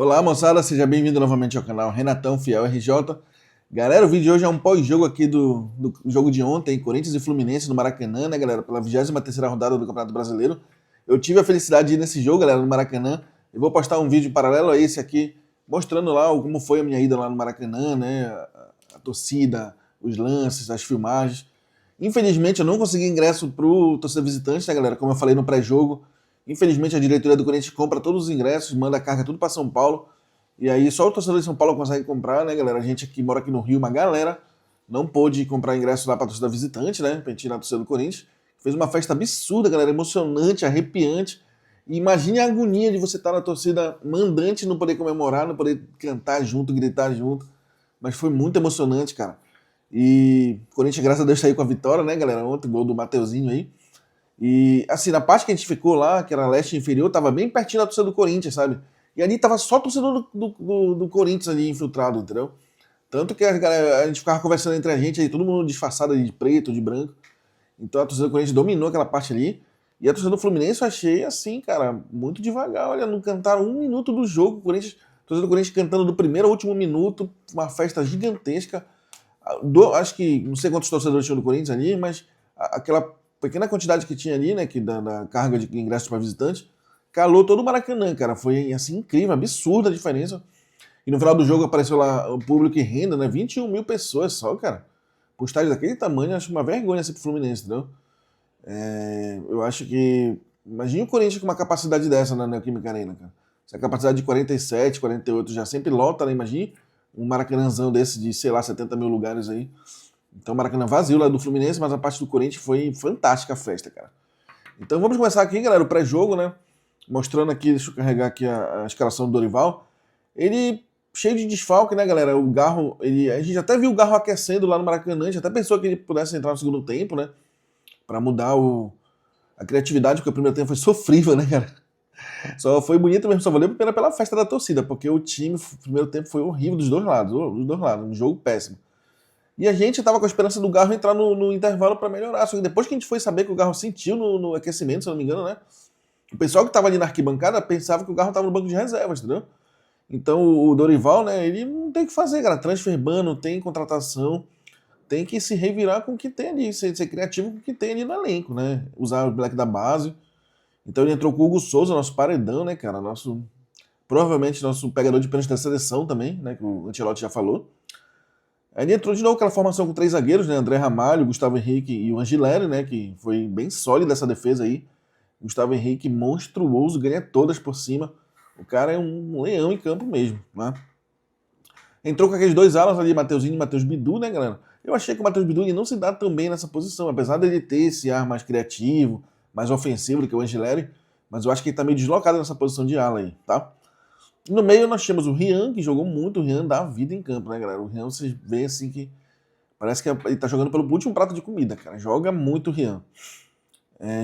Olá, moçada, seja bem-vindo novamente ao canal Renatão Fiel RJ. Galera, o vídeo de hoje é um pós-jogo aqui do jogo de ontem, Corinthians e Fluminense no Maracanã, né, galera? Pela 23ª rodada do Campeonato Brasileiro. Eu tive a felicidade de ir nesse jogo, galera, no Maracanã. Eu vou postar um vídeo paralelo a esse aqui, mostrando lá como foi a minha ida lá no Maracanã, né? A torcida, os lances, as filmagens. Infelizmente, eu não consegui ingresso pro torcedor visitante, né, galera? Como eu falei no pré-jogo. Infelizmente, a diretoria do Corinthians compra todos os ingressos, manda a carga tudo para São Paulo. E aí só o torcedor de São Paulo consegue comprar, né, galera? A gente aqui mora aqui no Rio, uma galera não pôde comprar ingresso lá para a torcida visitante, né? Pra gente ir na torcida do Corinthians. Fez uma festa absurda, galera, emocionante, arrepiante. E imagine a agonia de você estar na torcida mandante, não poder comemorar, não poder cantar junto, gritar junto. Mas foi muito emocionante, cara. E o Corinthians, graças a Deus, saiu com a vitória, né, galera? Ontem, gol do Mateuzinho aí. E, assim, na parte que a gente ficou lá, que era leste inferior, tava bem pertinho da torcida do Corinthians, sabe? E ali tava só torcedor do Corinthians ali infiltrado, entendeu? Tanto que a gente ficava conversando entre a gente aí, todo mundo disfarçado de preto, de branco. Então a torcida do Corinthians dominou aquela parte ali. E a torcida do Fluminense eu achei assim, cara, muito devagar. Olha, não cantaram um minuto do jogo. A torcida do Corinthians cantando do primeiro ao último minuto, uma festa gigantesca. Acho que, não sei quantos torcedores tinham do Corinthians ali, mas aquela pequena quantidade que tinha ali, né, que da carga de ingressos para visitantes, calou todo o Maracanã, cara. Foi, assim, incrível, absurda a diferença. E no final do jogo apareceu lá o público e renda, né, 21 mil pessoas só, cara. Pro estádio daquele tamanho, eu acho uma vergonha ser pro Fluminense, entendeu? Eu acho que... Imagina o Corinthians com uma capacidade dessa na Neoquímica Arena, cara. Se a capacidade de 47, 48 já sempre lota, né, imagina um Maracanãzão desse de, sei lá, 70 mil lugares aí. Então, Maracanã vazio lá do Fluminense, mas a parte do Corinthians foi fantástica a festa, cara. Então vamos começar aqui, galera, o pré-jogo, né? Mostrando aqui, deixa eu carregar aqui a escalação do Dorival. Ele, cheio de desfalque, né, galera? O Garro, a gente até viu o Garro aquecendo lá no Maracanã, a gente até pensou que ele pudesse entrar no segundo tempo, né? Pra mudar a criatividade, porque o primeiro tempo foi sofrível, né, cara? Só foi bonito mesmo, só valeu a pena pela festa da torcida, porque o time, o primeiro tempo foi horrível dos dois lados, um jogo péssimo. E a gente tava com a esperança do Garro entrar no intervalo para melhorar. Só que depois que a gente foi saber que o Garro sentiu no aquecimento, se eu não me engano, né? O pessoal que tava ali na arquibancada pensava que o Garro tava no banco de reservas, entendeu? Então o Dorival, né, ele não tem o que fazer, cara. Transfer ban, não tem contratação. Tem que se revirar com o que tem ali, ser criativo com o que tem ali no elenco, né? Usar o Black da base. Então ele entrou com o Hugo Souza, nosso paredão, né, cara? Provavelmente nosso pegador de pênalti da seleção também, né? Que o Ancelotti já falou. Aí ele entrou de novo aquela formação com três zagueiros, né? André Ramalho, Gustavo Henrique e o Angileri, né? Que foi bem sólida essa defesa aí. Gustavo Henrique monstruoso, ganha todas por cima. O cara é um leão em campo mesmo, né? Entrou com aqueles dois alas ali, Mateuzinho e Matheus Bidu, né, galera? Eu achei que o Matheus Bidu não se dá tão bem nessa posição, apesar dele ter esse ar mais criativo, mais ofensivo do que o Angileri, mas eu acho que ele tá meio deslocado nessa posição de ala aí, tá? No meio nós temos o Rian, que jogou muito, o Rian dá vida em campo, né, galera? O Rian, você vê assim que parece que ele tá jogando pelo último prato de comida, cara. Joga muito o Rian.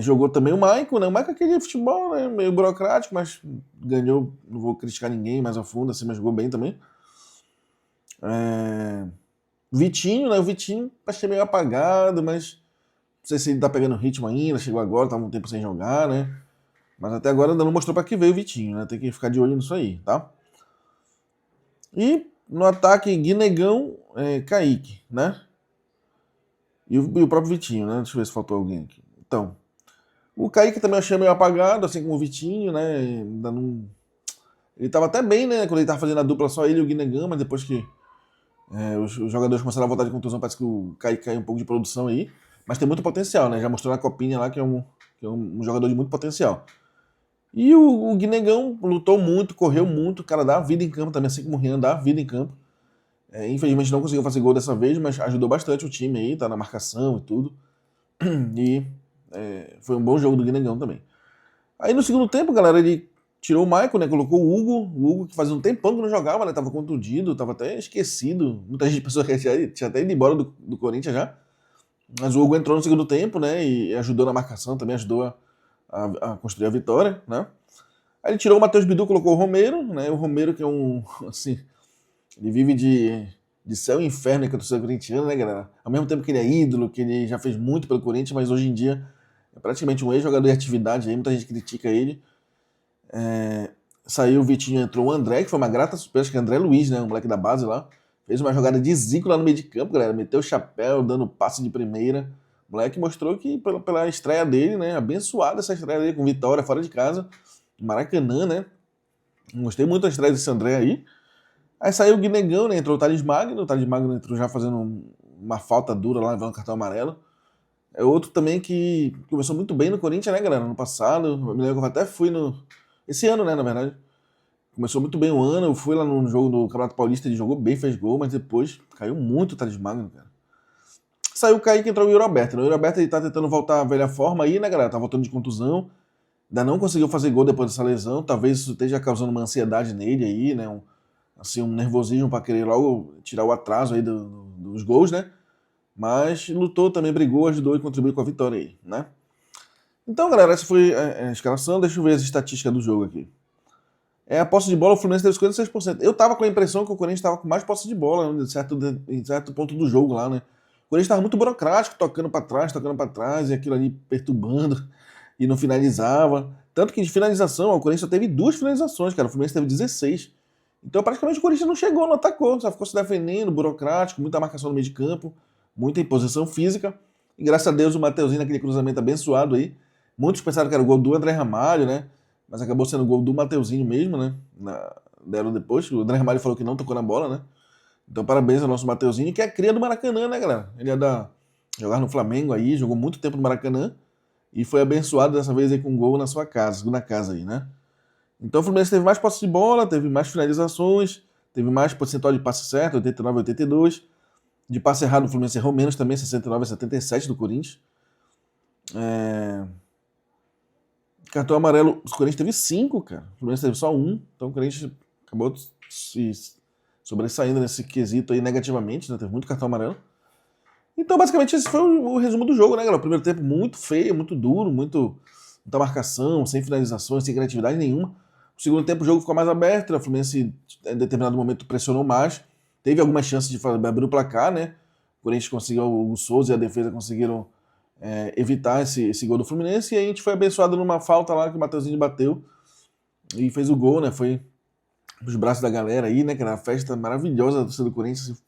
Jogou também o Maicon, né? O Maicon é aquele futebol, né? Meio burocrático, mas ganhou, não vou criticar ninguém mais a fundo, assim, mas jogou bem também. Vitinho, né? O Vitinho achei meio apagado, mas não sei se ele tá pegando ritmo ainda, chegou agora, tava um tempo sem jogar, né? Mas até agora ainda não mostrou pra que veio o Vitinho, né? Tem que ficar de olho nisso aí, tá? E no ataque, Guinegão, Kaique, né? E o próprio Vitinho, né? Deixa eu ver se faltou alguém aqui. Então, o Kaique também eu achei meio apagado, assim como o Vitinho, né? Ainda não... Ele tava até bem, né? Quando ele tava fazendo a dupla só ele e o Guinegão, mas depois que os jogadores começaram a voltar de contusão, parece que o Kaique caiu um pouco de produção aí. Mas tem muito potencial, né? Já mostrou na copinha lá que é um jogador de muito potencial. E o Guinegão lutou muito, correu muito, o cara dá vida em campo também, assim como o Rian dá vida em campo. Infelizmente não conseguiu fazer gol dessa vez, mas ajudou bastante o time aí, tá na marcação e tudo. E foi um bom jogo do Guinegão também. Aí no segundo tempo, galera, ele tirou o Maicon, né? Colocou o Hugo que fazia um tempão que não jogava, né? Tava contundido, tava até esquecido. Muita gente pensou que tinha até ido embora do Corinthians já. Mas o Hugo entrou no segundo tempo, né? E ajudou na marcação também, ajudou a construir a vitória, né? Aí ele tirou o Matheus Bidu, colocou o Romero, né? O Romero que é assim, ele vive de céu e inferno com a torcida corintiana, né, galera? Ao mesmo tempo que ele é ídolo, que ele já fez muito pelo Corinthians, mas hoje em dia é praticamente um ex-jogador de atividade aí, muita gente critica ele. Saiu o Vitinho, entrou o André, que foi uma grata surpresa, que é André Luiz, né? O moleque da base lá. Fez uma jogada de zico lá no meio de campo, galera. Meteu o chapéu, dando passe de primeira. O moleque mostrou que pela estreia dele, né? Abençoada essa estreia dele com vitória fora de casa. Maracanã, né? Gostei muito da estreia desse André aí. Aí saiu o Guinegão, né? Entrou o Thales Magno. O Thales Magno entrou já fazendo uma falta dura lá, levando cartão amarelo. É outro também que começou muito bem no Corinthians, né, galera? No passado. Eu me lembro que eu até fui no. Esse ano, né, na verdade. Começou muito bem o ano. Eu fui lá no jogo do Campeonato Paulista, ele jogou bem, fez gol, mas depois caiu muito o Thales Magno, cara. Saiu o Kaique, entrou o Yuri Alberto. O Yuri Alberto ele tá tentando voltar à velha forma aí, né, galera? Tá voltando de contusão. Ainda não conseguiu fazer gol depois dessa lesão. Talvez isso esteja causando uma ansiedade nele aí, né? Um nervosismo para querer logo tirar o atraso aí dos gols, né? Mas lutou também, brigou, ajudou e contribuiu com a vitória aí, né? Então, galera, essa foi a escalação. Deixa eu ver as estatísticas do jogo aqui. A posse de bola, o Fluminense teve 56%. Eu tava com a impressão que o Corinthians tava com mais posse de bola, né, em certo ponto do jogo lá, né? O Corinthians tava muito burocrático, tocando pra trás, e aquilo ali perturbando, e não finalizava. Tanto que de finalização, o Corinthians só teve 2 finalizações, cara. O Fluminense teve 16. Então, praticamente, o Corinthians não chegou, não atacou, só ficou se defendendo, burocrático, muita marcação no meio de campo, muita imposição física. E graças a Deus o Mateuzinho naquele cruzamento abençoado aí. Muitos pensaram que era o gol do André Ramalho, né? Mas acabou sendo o gol do Mateuzinho mesmo, né? Deram depois. O André Ramalho falou que não tocou na bola, né? Então, parabéns ao nosso Mateuzinho, que é a cria do Maracanã, né, galera? Ele é jogar no Flamengo aí, jogou muito tempo no Maracanã e foi abençoado dessa vez aí com um gol na sua casa, segunda casa aí, né? Então o Fluminense teve mais posse de bola, teve mais finalizações, teve mais percentual de passe certo, 89 a 82. De passe errado, o Fluminense errou menos também, 69 a 77 do Corinthians. Cartão amarelo, o Corinthians teve 5, cara. O Fluminense teve só 1. Então o Corinthians acabou se sobressaindo nesse quesito aí negativamente, né? Teve muito cartão amarelo. Então, basicamente, esse foi o resumo do jogo, né, galera? O primeiro tempo muito feio, muito duro, muita marcação, sem finalizações, sem criatividade nenhuma. O segundo tempo o jogo ficou mais aberto, né? O Fluminense em determinado momento pressionou mais. Teve algumas chances de abrir o placar, né? O Corinthians conseguiu, o Souza e a defesa conseguiram evitar esse gol do Fluminense. E aí a gente foi abençoado numa falta lá que o Mateuzinho bateu e fez o gol, né? Foi os braços da galera aí, né? Que era uma festa maravilhosa da torcida do Corinthians. Assim,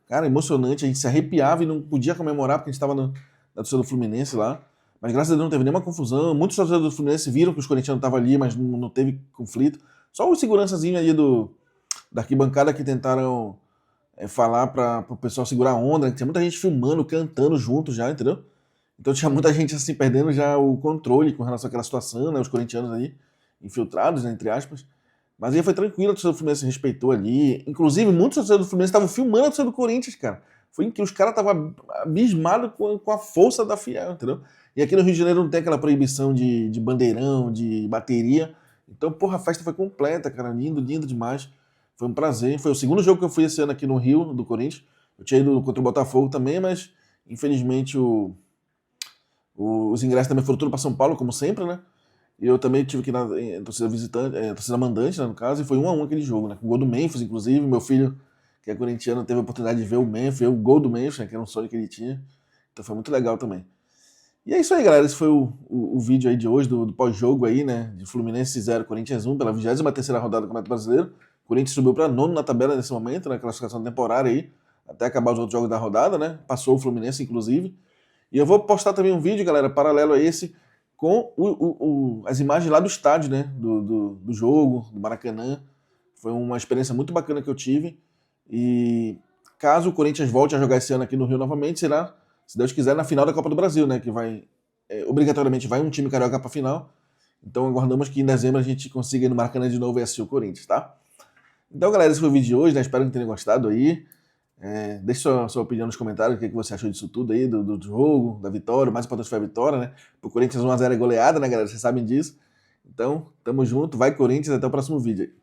cara, emocionante. A gente se arrepiava e não podia comemorar porque a gente estava na torcida do Fluminense lá. Mas graças a Deus não teve nenhuma confusão. Muitos torcedores do Fluminense viram que os corintianos estavam ali, mas não teve conflito. Só os segurançazinhos aí da arquibancada que tentaram falar para o pessoal segurar a onda, né? Que tinha muita gente filmando, cantando junto já, entendeu? Então tinha muita gente assim perdendo já o controle com relação àquela situação, né? Os corintianos aí infiltrados, né, entre aspas. Mas aí foi tranquilo, a torcida do Fluminense respeitou ali. Inclusive, muitos torcedores do Fluminense estavam filmando a torcida do Corinthians, cara. Foi incrível, os caras estavam abismados com a força da Fiel, entendeu? E aqui no Rio de Janeiro não tem aquela proibição de bandeirão, de bateria. Então, porra, a festa foi completa, cara. Lindo, lindo demais. Foi um prazer. Foi o segundo jogo que eu fui esse ano aqui no Rio, do Corinthians. Eu tinha ido contra o Botafogo também, mas infelizmente os ingressos também foram tudo para São Paulo, como sempre, né? E eu também tive que ir na torcida visitante, torcida mandante, né, no caso, e foi 1-1 aquele jogo, né? Com o gol do Memphis, inclusive. Meu filho, que é corintiano, teve a oportunidade de ver o Memphis, ver o gol do Memphis, né, que era um sonho que ele tinha. Então foi muito legal também. E é isso aí, galera. Esse foi o vídeo aí de hoje, do pós-jogo aí, né? De Fluminense 0, Corinthians 1, pela 23ª rodada do Campeonato Brasileiro. O Corinthians subiu para nono na tabela nesse momento, né? Classificação temporária aí, até acabar os outros jogos da rodada, né? Passou o Fluminense, inclusive. E eu vou postar também um vídeo, galera, paralelo a esse, com as imagens lá do estádio, né? Do jogo, do Maracanã. Foi uma experiência muito bacana que eu tive. E caso o Corinthians volte a jogar esse ano aqui no Rio novamente, será, se Deus quiser, na final da Copa do Brasil, né? Que vai, obrigatoriamente, vai um time carioca para a final. Então aguardamos que em dezembro a gente consiga ir no Maracanã de novo e assistir o Corinthians, tá? Então, galera, esse foi o vídeo de hoje, né? Espero que tenham gostado aí. Deixe sua opinião nos comentários, o que você achou disso tudo aí, do jogo, da vitória. O mais importante foi a vitória, né? O Corinthians 1-0 é goleada, né, galera? Vocês sabem disso. Então, tamo junto. Vai, Corinthians. Até o próximo vídeo aí.